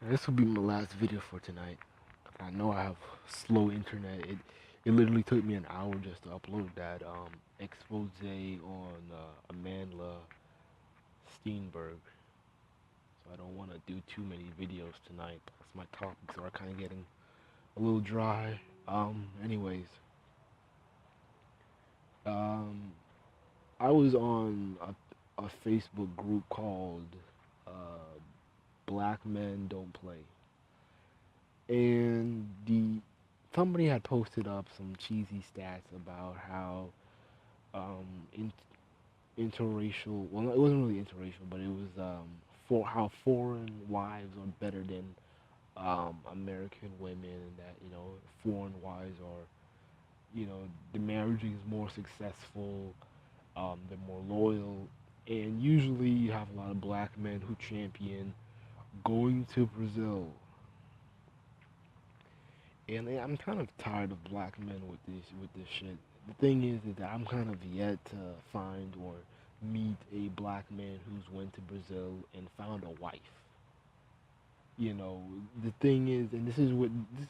This will be my last video for tonight. I know I have slow internet. It literally took me an hour just to upload that expose on Amandla Steenberg. So I don't want to do too many videos tonight. Plus my topics are kind of getting a little dry. Anyways, um, I was on a Facebook group called uh, Black Men Don't Play, and the somebody had posted up some cheesy stats about how um, in, interracial. Well, it wasn't really interracial, but it was for how foreign wives are better than American women, and that foreign wives are the marriage is more successful, they're more loyal, and usually you have a lot of black men who champion going to Brazil. And I'm kind of tired of black men with this shit. The thing is that I'm kind of yet to find or meet a black man who's went to Brazil and found a wife. You know, the thing is, and this is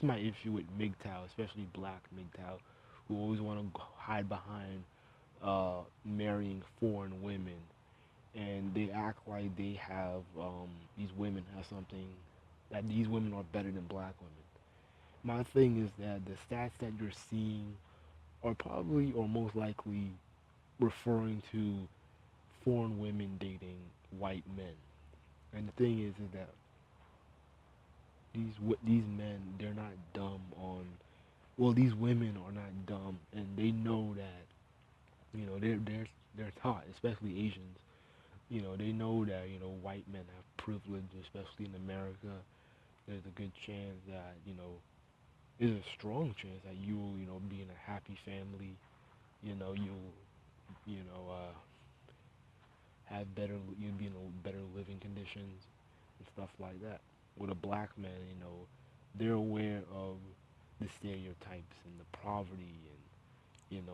my issue with MGTOW, especially black MGTOW, who always want to hide behind marrying foreign women, and they act like they have these women have something that these women are better than black women. My thing is that the stats that you're seeing are probably or most likely referring to foreign women dating white men. And the thing is that these men they're not dumb on well these women are not dumb and they know that they're taught, especially Asians. They know that white men have privilege, especially in America. There's a good chance that there's a strong chance that you will be in a happy family. You'll have better you'd be in better living conditions and stuff like that. With a black man, they're aware of the stereotypes and the poverty and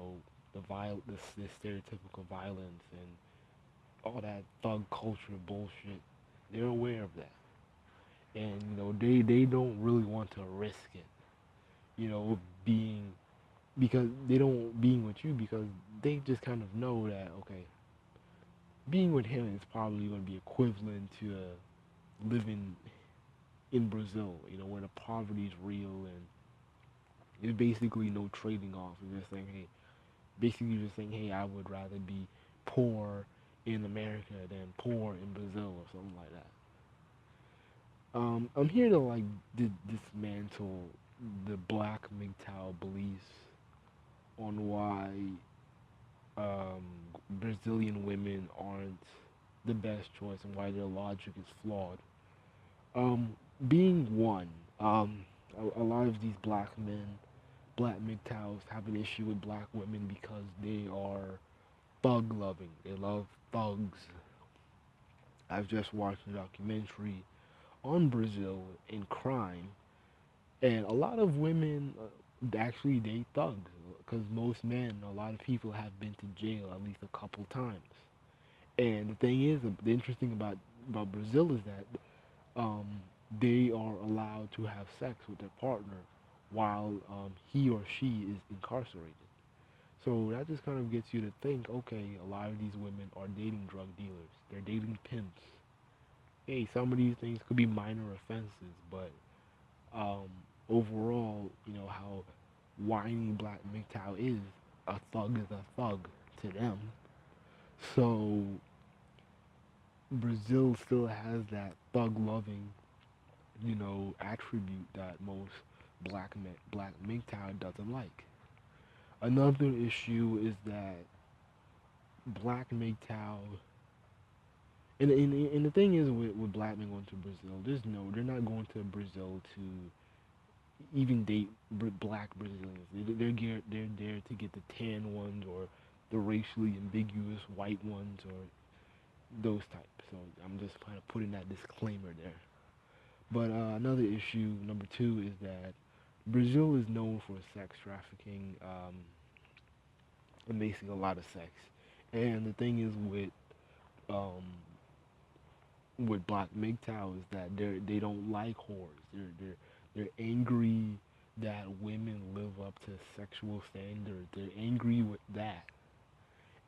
the stereotypical violence and all that thug culture bullshit. They're aware of that, and they don't really want to risk it. Being because they don't being with you because they just kind of know that okay, being with him is probably going to be equivalent to living in Brazil, where the poverty is real and there's basically no trading off. You're just saying, hey, basically you're just saying, hey, I would rather be poor in America than poor in Brazil or something like that. I'm here to like dismantle the black MGTOW beliefs on why um, Brazilian women aren't the best choice and why their logic is flawed. Being one, a lot of these black MGTOWs have an issue with black women because they are thug loving. They love thugs. I've just watched a documentary on Brazil and crime, and a lot of women actually date thugs because most men, a lot of people have been to jail at least a couple times. And the thing is, the interesting about Brazil is that um, they are allowed to have sex with their partner while he or she is incarcerated. So that just kind of gets you to think, okay, a lot of these women are dating drug dealers. They're dating pimps. Hey, some of these things could be minor offenses, but um, overall, how whiny black MGTOW is, a thug is a thug to them. So Brazil still has that thug loving, attribute that most black MGTOW doesn't like. Another issue is that black MGTOW, and the thing is with black men going to Brazil, they're not going to Brazil to even date black Brazilians. They're there to get the tan ones or the racially ambiguous white ones or those types. So I'm just kind of putting that disclaimer there. But another issue, number two, is that Brazil is known for sex trafficking and basically a lot of sex. And the thing is with um, with black MGTOW is that they don't like whores. They're angry that women live up to sexual standards. They're angry with that.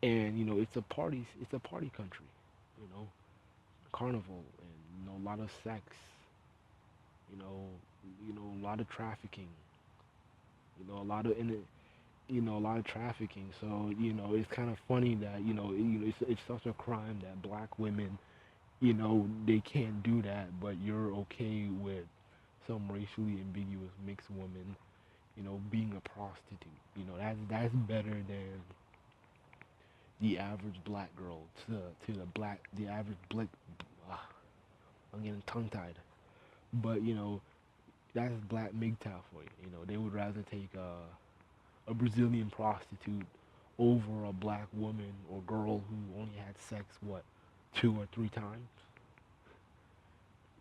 And it's a party country, you know, carnival and a lot of sex, you know, a lot of trafficking, a lot of a lot of trafficking. So it's kind of funny that it's such a crime that black women they can't do that, but you're okay with some racially ambiguous mixed woman, being a prostitute. That's better than the average black girl to the average black. Uh, I'm getting tongue tied, but that's black MGTOW for you. They would rather take a Brazilian prostitute over a black woman or girl who only had sex what 2 or 3 times.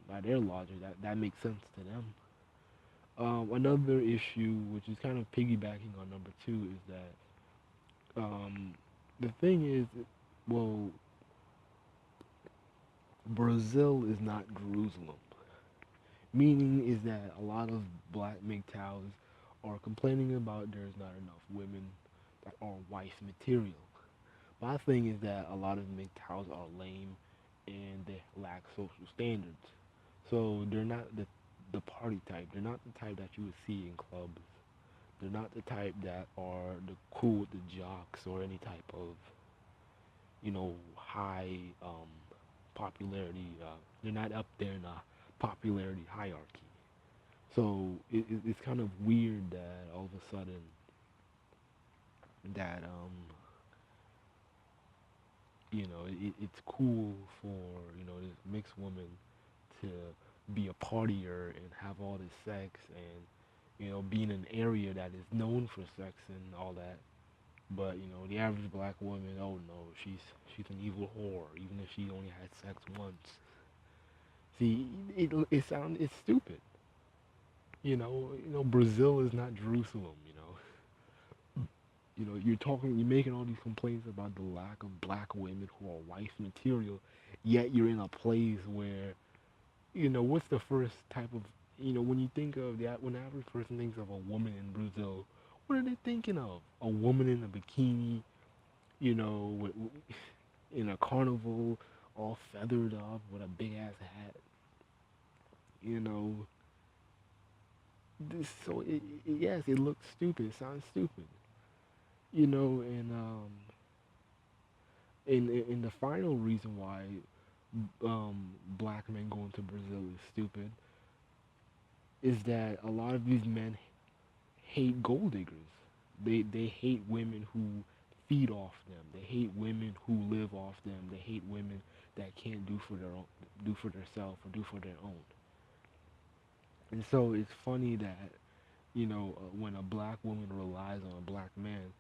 By their logic, that makes sense to them. Another issue, which is kind of piggybacking on number two, is that the thing is, well, Brazil is not Jerusalem. Meaning is that a lot of black MGTOWs are complaining about there's not enough women that are wife material. My thing is that a lot of MGTOWs are lame and they lack social standards. So they're not the party type. They're not the type that you would see in clubs. They're not the type that are the cool with the jocks or any type of high popularity. They're not up there in a popularity hierarchy. So it's kind of weird that all of a sudden that it's cool for this mixed woman to be a partier and have all this sex and be in an area that is known for sex and all that. But the average black woman, oh no, she's an evil whore, even if she only had sex once. See, it's stupid. Brazil is not Jerusalem. You're making all these complaints about the lack of black women who are wife material, yet you're in a place where, what's the first type of, when you think of that, when the average person thinks of a woman in Brazil, what are they thinking of? A woman in a bikini, in a carnival, all feathered up with a big ass hat, you know. Yes, it looks stupid. It sounds stupid, and and the final reason why black men going to Brazil is stupid is that a lot of these men hate gold diggers. They hate women who feed off them. They hate women who live off them. They hate women that can't do for themselves or do for their own. And so it's funny that when a black woman relies on a black man,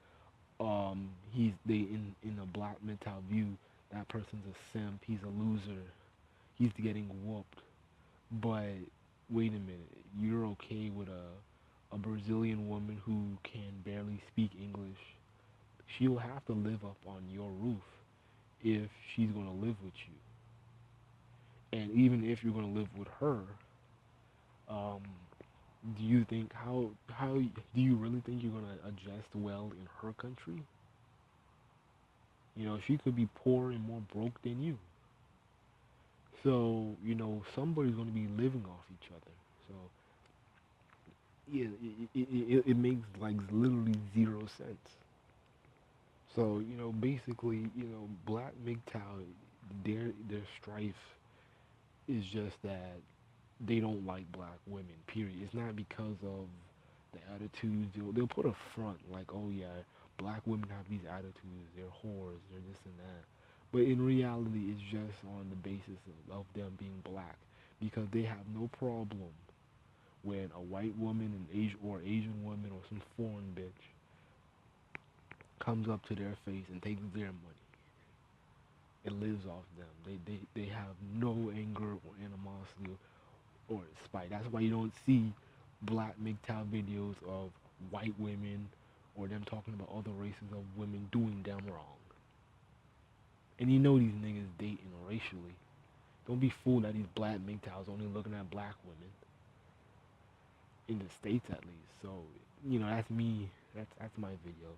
in a black mental view, that person's a simp. He's a loser. He's getting whooped. But wait a minute, you're okay with a Brazilian woman who can barely speak English? She'll have to live up on your roof if she's gonna live with you. And even if you're gonna live with her, um, do you think how do you really think you're gonna adjust well in her country? She could be poor and more broke than you. So somebody's gonna be living off each other. So yeah, it makes like literally 0 sense. So basically, Black MGTOW, their strife is just that they don't like black women. Period. It's not because of the attitudes. They'll put a front like, oh yeah, black women have these attitudes. They're whores. They're this and that. But in reality, it's just on the basis of them being black because they have no problem when a white woman or Asian woman or some foreign bitch comes up to their face and takes their money. It lives off them. They have no anger or animosity or spite. That's why you don't see black MGTOW videos of white women or them talking about other races of women doing them wrong. And these niggas dating racially. Don't be fooled that these black MGTOWs only looking at black women in the states at least. So that's me. That's my video.